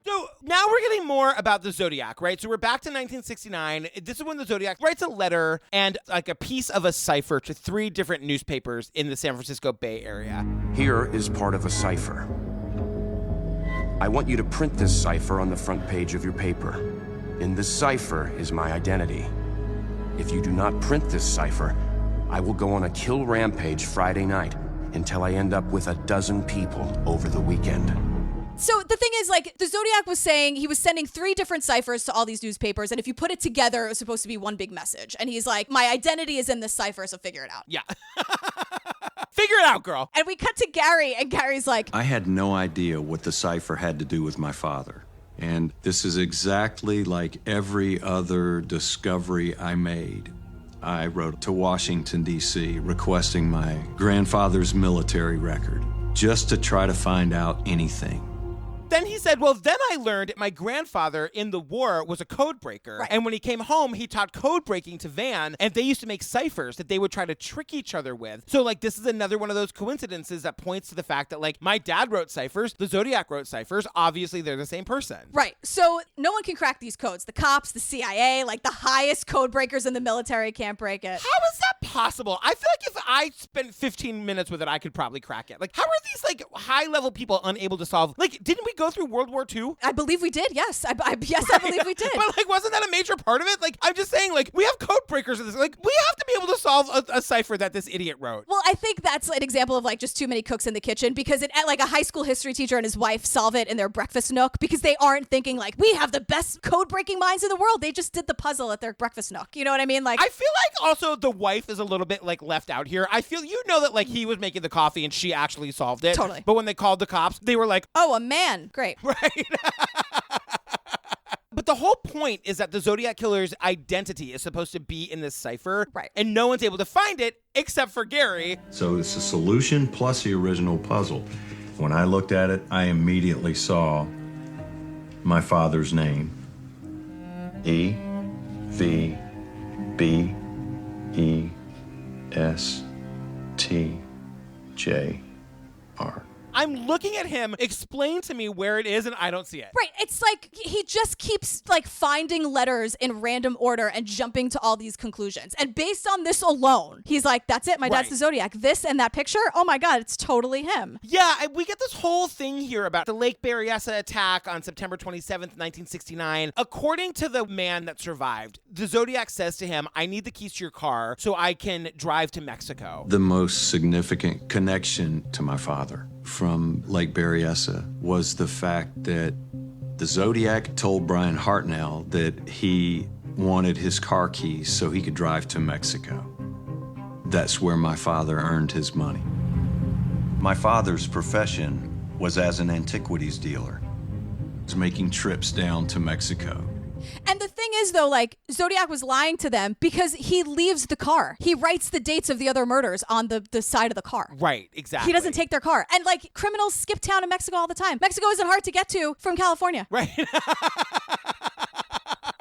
So now we're getting more about the Zodiac, right? So we're back to 1969. This is when the Zodiac writes a letter and a piece of a cipher to 3 different newspapers in the San Francisco Bay Area. Here is part of a cipher. I want you to print this cipher on the front page of your paper. In this cipher is my identity. If you do not print this cipher, I will go on a kill rampage Friday night until I end up with 12 people over the weekend. So the thing is, the Zodiac was saying he was sending 3 different ciphers to all these newspapers, and if you put it together, it was supposed to be one big message. And he's like, my identity is in this cipher, so figure it out. Yeah. Figure it out, girl. And we cut to Gary, and Gary's like, I had no idea what the cipher had to do with my father. And this is exactly like every other discovery I made. I wrote to Washington, D.C., requesting my grandfather's military record, just to try to find out anything. Then he said, well, then I learned my grandfather in the war was a code breaker. Right. And when he came home, he taught code breaking to Van, and they used to make ciphers that they would try to trick each other with. So, like, this is another one of those coincidences that points to the fact that, like, my dad wrote ciphers, the Zodiac wrote ciphers. Obviously, they're the same person. Right. So no one can crack these codes. The cops, the CIA, like the highest code breakers in the military can't break it. How is that possible? I feel like if I spent 15 minutes with it, I could probably crack it. Like, how are these, like, high-level people unable to solve? Like, didn't we go through World War II? I believe we did, yes. I believe we did. But, like, wasn't that a major part of it? Like, I'm just saying, like, we have code breakers in this. Like, we have to be able to solve a cipher that this idiot wrote. Well, I think that's an example of, like, just too many cooks in the kitchen, because like a high school history teacher and his wife solve it in their breakfast nook because they aren't thinking, like, we have the best code-breaking minds in the world. They just did the puzzle at their breakfast nook. You know what I mean? Like, I feel like also the wife is a little bit, like, left out here. I feel, you know, that, like, he was making the coffee and she actually solved it. Totally. But when they called the cops, they were like, oh, a man. Great. Right. But the whole point is that the Zodiac Killer's identity is supposed to be in this cipher. Right. And no one's able to find it except for Gary. So it's a solution plus the original puzzle. When I looked at it, I immediately saw my father's name. E-V-B-E-S-T-J-R. I'm looking at him, explain to me where it is, and I don't see it. Right. It's like he just keeps, like, finding letters in random order and jumping to all these conclusions. And based on this alone, he's like, that's it. My dad's the Zodiac. This and that picture, oh my God, it's totally him. Yeah, we get this whole thing here about the Lake Berryessa attack on September 27th, 1969. According to the man that survived, the Zodiac says to him, I need the keys to your car so I can drive to Mexico. The most significant connection to my father from Lake Berryessa was the fact that the Zodiac told Brian Hartnell that he wanted his car keys so he could drive to Mexico. That's where my father earned his money. My father's profession was as an antiquities dealer. He was making trips down to Mexico. And the thing is, though, like, Zodiac was lying to them because he leaves the car. He writes the dates of the other murders on the side of the car. Right, exactly. He doesn't take their car. And, like, criminals skip town in Mexico all the time. Mexico isn't hard to get to from California. Right.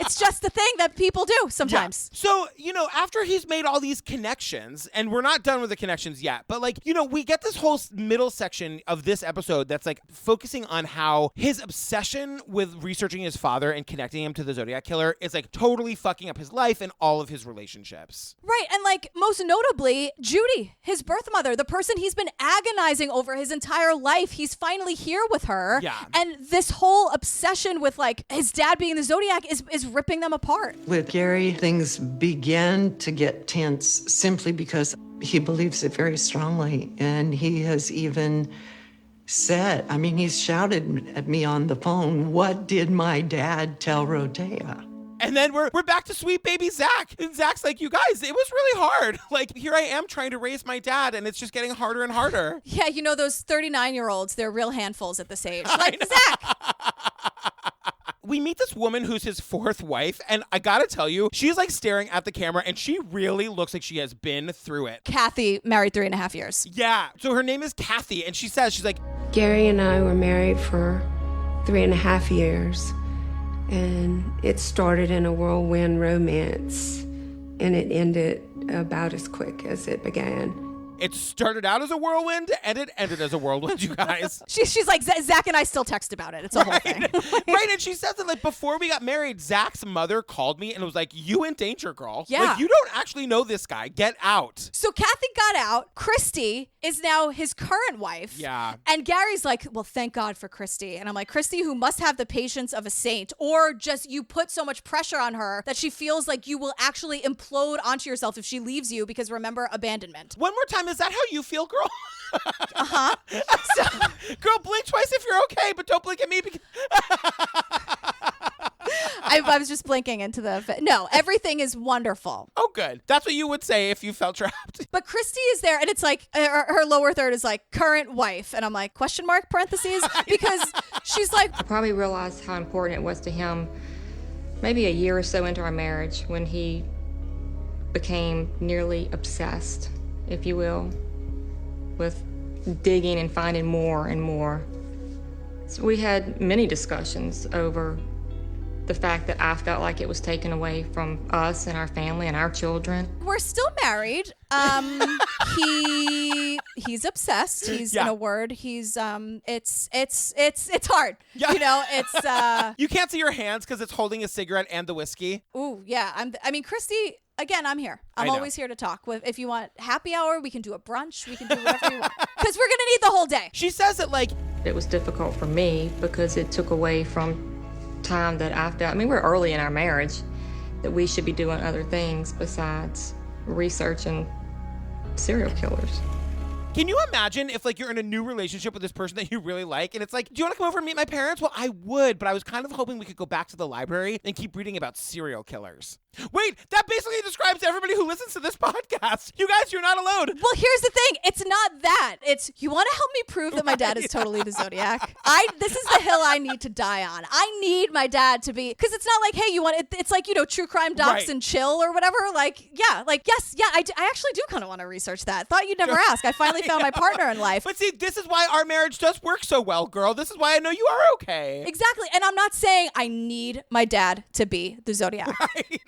It's just the thing that people do sometimes. Yeah. So, you know, after he's made all these connections, and we're not done with the connections yet, but, like, you know, we get this whole middle section of this episode that's, like, focusing on how his obsession with researching his father and connecting him to the Zodiac Killer is, like, totally fucking up his life and all of his relationships. Right. And, like, most notably, Judy, his birth mother, the person he's been agonizing over his entire life. He's finally here with her. Yeah. And this whole obsession with, like, his dad being the Zodiac is ripping them apart. With Gary, things began to get tense simply because he believes it very strongly. And he has even said, I mean, he's shouted at me on the phone, what did my dad tell Rodea? And then we're back to sweet baby Zach. And Zach's like, you guys, it was really hard. Like, here I am trying to raise my dad, and it's just getting harder and harder. Yeah, you know, those 39-year-olds, they're real handfuls at this age. Like, Zach! We meet this woman who's his fourth wife, and I gotta tell you, she's like staring at the camera, and she really looks like she has been through it. Kathy, married 3.5 years. Yeah, so her name is Kathy, and she's like, Gary and I were married for 3.5 years, and it started in a whirlwind romance, and it ended about as quick as it began. It started out as a whirlwind, and it ended as a whirlwind, you guys. She's like, Zach and I still text about it. It's a whole thing. Right, and she says that, like, before we got married, Zach's mother called me and was like, you in danger, girl. Yeah. Like, you don't actually know this guy. Get out. So Kathy got out. Christy is now his current wife. Yeah. And Gary's like, well, thank God for Christy. And I'm like, Christy, who must have the patience of a saint, or just you put so much pressure on her that she feels like you will actually implode onto yourself if she leaves you, because remember, abandonment. One more time, is that how you feel, girl? Uh-huh. Girl, blink twice if you're okay, but don't blink at me because... I was just blinking into no, everything is wonderful. Oh, good. That's what you would say if you felt trapped. But Christy is there, and it's like her lower third is like current wife, and I'm like question mark parentheses because she's like. I probably realized how important it was to him maybe a year or so into our marriage when he became nearly obsessed, if you will, with digging and finding more and more. So we had many discussions over the fact that I felt like it was taken away from us and our family and our children. We're still married. He's obsessed. He's in a word. He's it's hard. Yeah. You know, it's You can't see your hands because it's holding a cigarette and the whiskey. Ooh, yeah. I mean, Christy, again, I'm here. I'm always here to talk. If you want happy hour, we can do a brunch. We can do whatever you want. Because we're gonna need the whole day. She says it like it was difficult for me because it took away from time that I felt, I mean, we're early in our marriage, that we should be doing other things besides researching serial killers. Can you imagine if like you're in a new relationship with this person that you really like and it's like, do you want to come over and meet my parents? Well, I would, but I was kind of hoping we could go back to the library and keep reading about serial killers. Wait, that basically describes everybody who listens to this podcast. You guys, you're not alone. Well, here's the thing. It's not that. It's, you want to help me prove that my dad is totally the Zodiac? This is the hill I need to die on. I need my dad to be, because it's not like, hey, you want it? It's like, you know, true crime docs and chill or whatever. Like, yeah, like, yes, yeah, I actually do kind of want to research that. Thought you'd never ask. I finally found my partner in life. But see, this is why our marriage does work so well, girl. This is why I know you are okay. Exactly. And I'm not saying I need my dad to be the Zodiac. Right.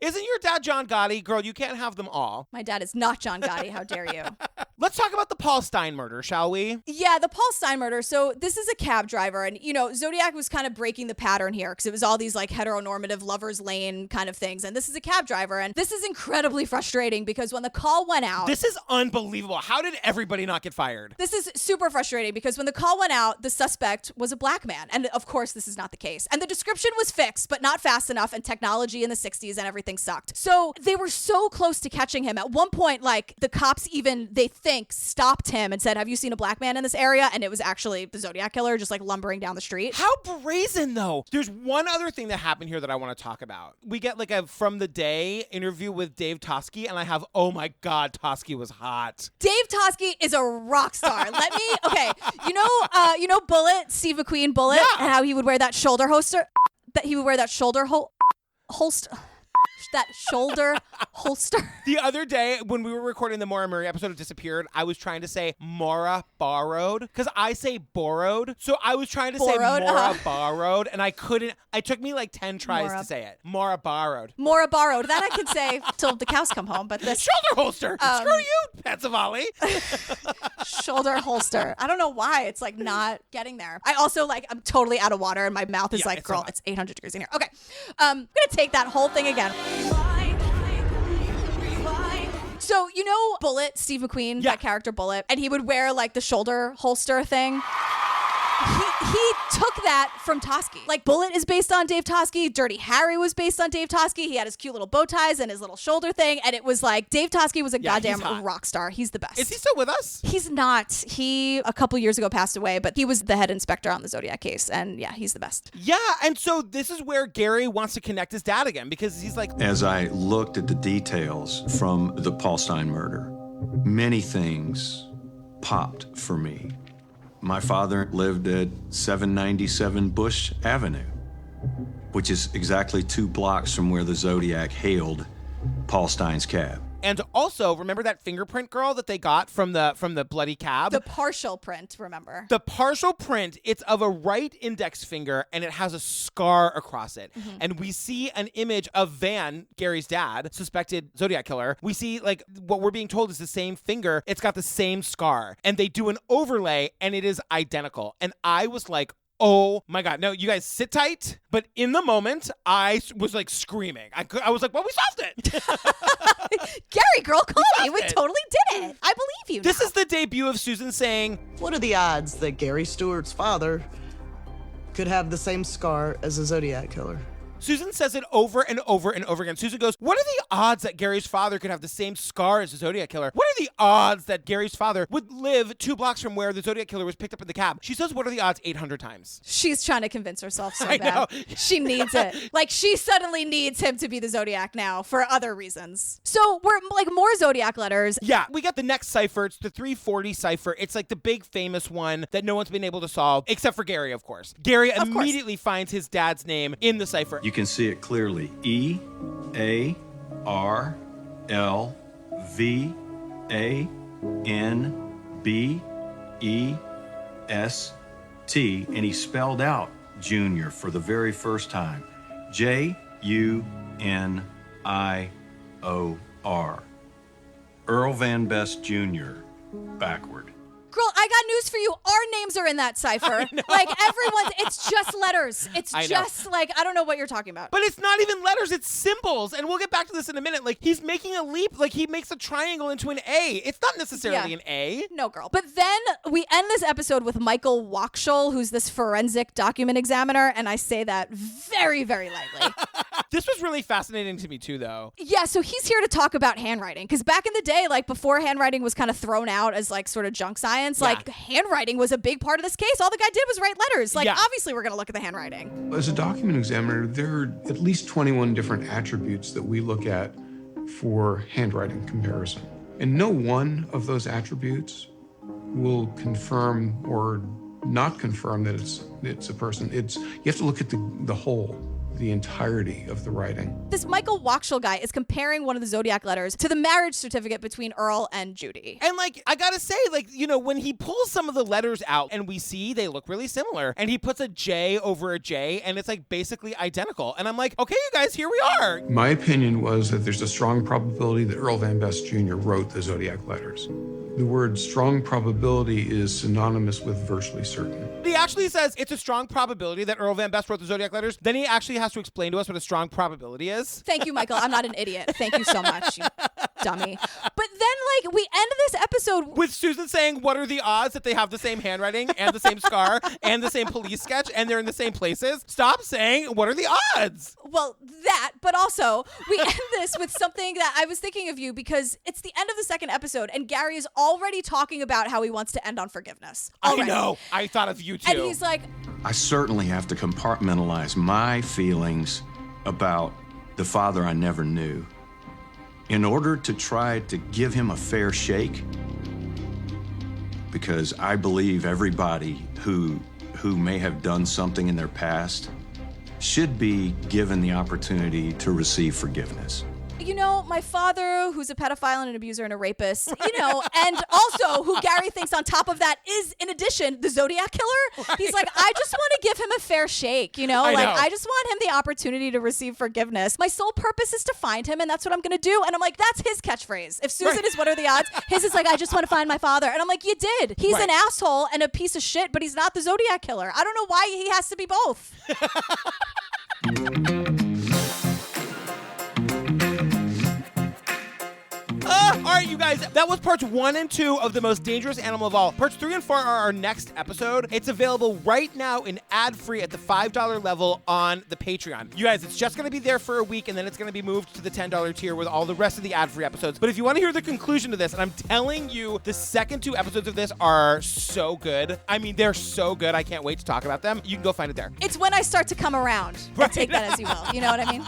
Isn't your dad John Gotti? Girl, you can't have them all. My dad is not John Gotti. How dare you? Let's talk about the Paul Stine murder, shall we? Yeah, the Paul Stine murder. So this is a cab driver. And, you know, Zodiac was kind of breaking the pattern here because it was all these like heteronormative lover's lane kind of things. And this is a cab driver. And this is incredibly frustrating because when the call went out. This is unbelievable. How did everybody not get fired? This is super frustrating because when the call went out, the suspect was a black man. And of course, this is not the case. And the description was fixed, but not fast enough. And technology in the 60s and everything sucked. So they were so close to catching him. At one point, like the cops even, they think, stopped him and said, have you seen a black man in this area? And it was actually the Zodiac killer just like lumbering down the street. How brazen though. There's one other thing that happened here that I want to talk about. We get like a From the Day interview with Dave Toschi and I have, oh my God, Toschi was hot. Dave Toschi is a rock star. Okay, you know Bullet, Steve McQueen Bullet, and how he would wear that shoulder holster, that shoulder holster. The other day when we were recording the Maura Murray episode of Disappeared, I was trying to say Maura borrowed because I say borrowed. So I was trying to say Maura borrowed and I couldn't. It took me like 10 tries to say it. Maura borrowed. Maura borrowed. That I can say till the cows come home. But this shoulder holster. Screw you, Pensavali. Shoulder holster. I don't know why it's like not getting there. I also I'm totally out of water and my mouth is like, girl, it's 800 degrees in here. Okay. I'm going to take that whole thing again. So, you know Bullet, Steve McQueen, that character Bullet, and he would wear like the shoulder holster thing. He took that from Toschi. Like Bullet is based on Dave Toschi. Dirty Harry was based on Dave Toschi. He had his cute little bow ties and his little shoulder thing. And it was like Dave Toschi was a goddamn rock star. He's the best. Is he still with us? He's not. He a couple years ago passed away, but he was the head inspector on the Zodiac case. And yeah, he's the best. Yeah. And so this is where Gary wants to connect his dad again because he's like. As I looked at the details from the Paul Stine murder, many things popped for me. My father lived at 797 Bush Avenue, which is exactly 2 blocks from where the Zodiac hailed Paul Stine's cab. And also, remember that fingerprint girl that they got from the bloody cab? The partial print, remember? The partial print, it's of a right index finger, and it has a scar across it. Mm-hmm. And we see an image of Van, Gary's dad, suspected Zodiac killer. We see, like, what we're being told is the same finger. It's got the same scar. And they do an overlay, and it is identical. And I was like, oh my God. No, you guys sit tight. But in the moment, I was like screaming. I was like, well, we solved it. Gary, girl, call me. We totally did it. I believe you. This is the debut of Susan saying, what are the odds that Gary Stewart's father could have the same scar as a Zodiac killer? Susan says it over and over and over again. Susan goes, what are the odds that Gary's father could have the same scar as the Zodiac Killer? What are the odds that Gary's father would live 2 blocks from where the Zodiac Killer was picked up in the cab? She says, what are the odds 800 times? She's trying to convince herself so I bad. know. She needs it. Like, she suddenly needs him to be the Zodiac now for other reasons. So we're like more Zodiac letters. Yeah, we got the next cipher. It's the 340 cipher. It's like the big famous one that no one's been able to solve, except for Gary, of course. Gary immediately finds his dad's name in the cipher. You can see it clearly. EARLVANBEST, and he spelled out Junior for the very first time. JUNIOR. Earl Van Best Jr. backward. Girl, I got news for you. Our names are in that cipher. Like, everyone's, it's just letters. It's just like, I don't know what you're talking about. But it's not even letters, it's symbols. And we'll get back to this in a minute. Like, he's making a leap. Like, he makes a triangle into an A. It's not necessarily an A. No, girl. But then we end this episode with Michael Wachschel, who's this forensic document examiner. And I say that very, very lightly. This was really fascinating to me, too, though. Yeah, so he's here to talk about handwriting. Because back in the day, like, before handwriting was kind of thrown out as, like, sort of junk science, like, handwriting was a big part of this case. All the guy did was write letters. Like, obviously, we're going to look at the handwriting. As a document examiner, there are at least 21 different attributes that we look at for handwriting comparison. And no one of those attributes will confirm or not confirm that it's a person. You have to look at the whole, the entirety of the writing. This Michael Wachschel guy is comparing one of the Zodiac letters to the marriage certificate between Earl and Judy. And, like, I gotta say, like, you know, when he pulls some of the letters out and we see they look really similar, and he puts a J over a J, and it's, like, basically identical. And I'm like, okay, you guys, here we are. My opinion was that there's a strong probability that Earl Van Best Jr. wrote the Zodiac letters. The word strong probability is synonymous with virtually certain. He actually says it's a strong probability that Earl Van Best wrote the Zodiac letters. Then he actually has to explain to us what a strong probability is. Thank you, Michael. I'm not an idiot. Thank you so much, you dummy. But then, like, we end this episode with Susan saying, what are the odds that they have the same handwriting and the same scar and the same police sketch and they're in the same places? Stop saying, what are the odds? Well, that, but also we end this with something that I was thinking of you because it's the end of the second episode and Gary is already talking about how he wants to end on forgiveness. Already. I know. I thought of you too. And he's like, I certainly have to compartmentalize my feelings about the father I never knew in order to try to give him a fair shake, because I believe everybody who may have done something in their past should be given the opportunity to receive forgiveness. You know, my father, who's a pedophile and an abuser and a rapist, you know, and also who Gary thinks on top of that is, in addition, the Zodiac Killer. Right. He's like, I just want to give him a fair shake, you know? I just want him the opportunity to receive forgiveness. My sole purpose is to find him, and that's what I'm going to do. And I'm like, that's his catchphrase. If Susan is what are the odds, his is like, I just want to find my father. And I'm like, you did. He's an asshole and a piece of shit, but he's not the Zodiac Killer. I don't know why he has to be both. All right, you guys, that was parts 1 and 2 of The Most Dangerous Animal of All. Parts 3 and 4 are our next episode. It's available right now in ad-free at the $5 level on the Patreon. You guys, it's just going to be there for a week, and then it's going to be moved to the $10 tier with all the rest of the ad-free episodes. But if you want to hear the conclusion to this, and I'm telling you, the second 2 episodes of this are so good. I mean, they're so good. I can't wait to talk about them. You can go find it there. It's when I start to come around. Right. Take that as you will. You know what I mean?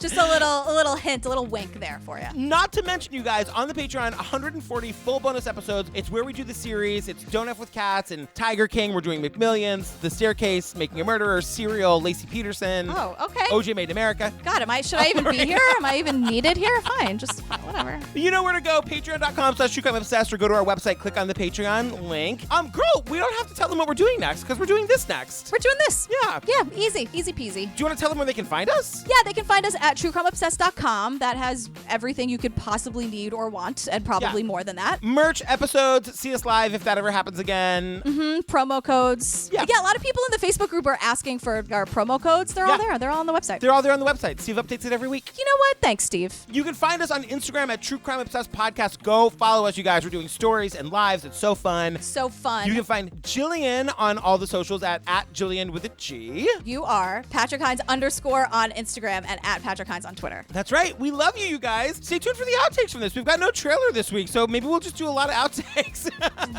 Just a little hint, a little wink there for you. Not to mention, you guys, on the Patreon, 140 full bonus episodes. It's where we do the series. It's Don't F with Cats and Tiger King. We're doing McMillions, The Staircase, Making a Murderer, Serial, Lacey Peterson. Oh, okay. OJ Made in America. God, should I even be here? Am I even needed here? Fine, just whatever. You know where to go. Patreon.com/TrueCrimeObsessed or go to our website, click on the Patreon link. Girl, we don't have to tell them what we're doing next because we're doing this next. We're doing this. Yeah. Yeah, easy peasy. Do you want to tell them where they can find us? Yeah, they can find us at TrueCrimeObsessed.com. That has everything you could possibly need or want, and probably more than that. Merch, episodes, see us live if that ever happens again. Promo codes. Yeah, a lot of people in the Facebook group are asking for our promo codes. They're all there. They're all on the website. They're all there on the website. Steve updates it every week. You know what? Thanks, Steve. You can find us on Instagram Instagram at True Crime Obsessed Podcast. Go follow us, you guys. We're doing stories and lives. It's so fun. So fun. You can find Jillian on all the socials at Jillian with a G. You are Patrick Hines _ on Instagram and at Patrick Hines on Twitter. That's right. We love you, you guys. Stay tuned for the outtakes from this. We've got no trailer this week, so maybe we'll just do a lot of outtakes.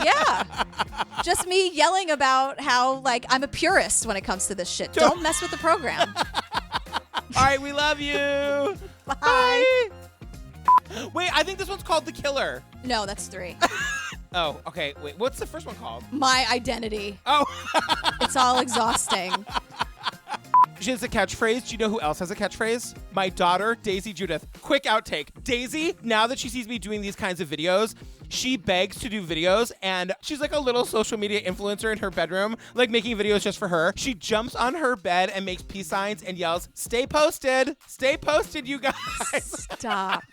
Yeah. Just me yelling about how, like, I'm a purist when it comes to this shit. Don't mess with the program. All right, we love you. Bye. Wait, I think this one's called The Killer. No, that's 3. Oh, okay. Wait, what's the first one called? My Identity. Oh. It's all exhausting. She has a catchphrase. Do you know who else has a catchphrase? My daughter, Daisy Judith. Quick outtake. Daisy, now that she sees me doing these kinds of videos, she begs to do videos, and she's like a little social media influencer in her bedroom, like making videos just for her. She jumps on her bed and makes peace signs and yells, "Stay posted. Stay posted, you guys." Stop.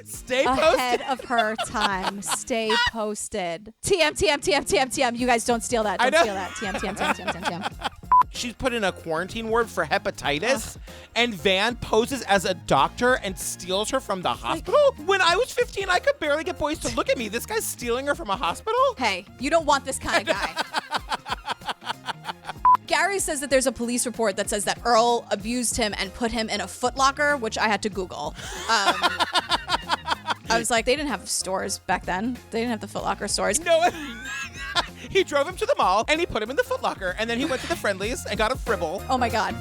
Stay posted. Ahead of her time. Stay posted. TM. You guys don't steal that. Don't steal that. TM. She's put in a quarantine ward for hepatitis, and Van poses as a doctor and steals her from the hospital. When I was 15, I could barely get boys to look at me. This guy's stealing her from a hospital? Hey, you don't want this kind of guy. Gary says that there's a police report that says that Earl abused him and put him in a Foot Locker, which I had to Google. I was like, they didn't have stores back then. They didn't have the Foot Locker stores. No. He drove him to the mall and he put him in the Foot Locker, and then he went to the Friendlies and got a Fribble. Oh my God.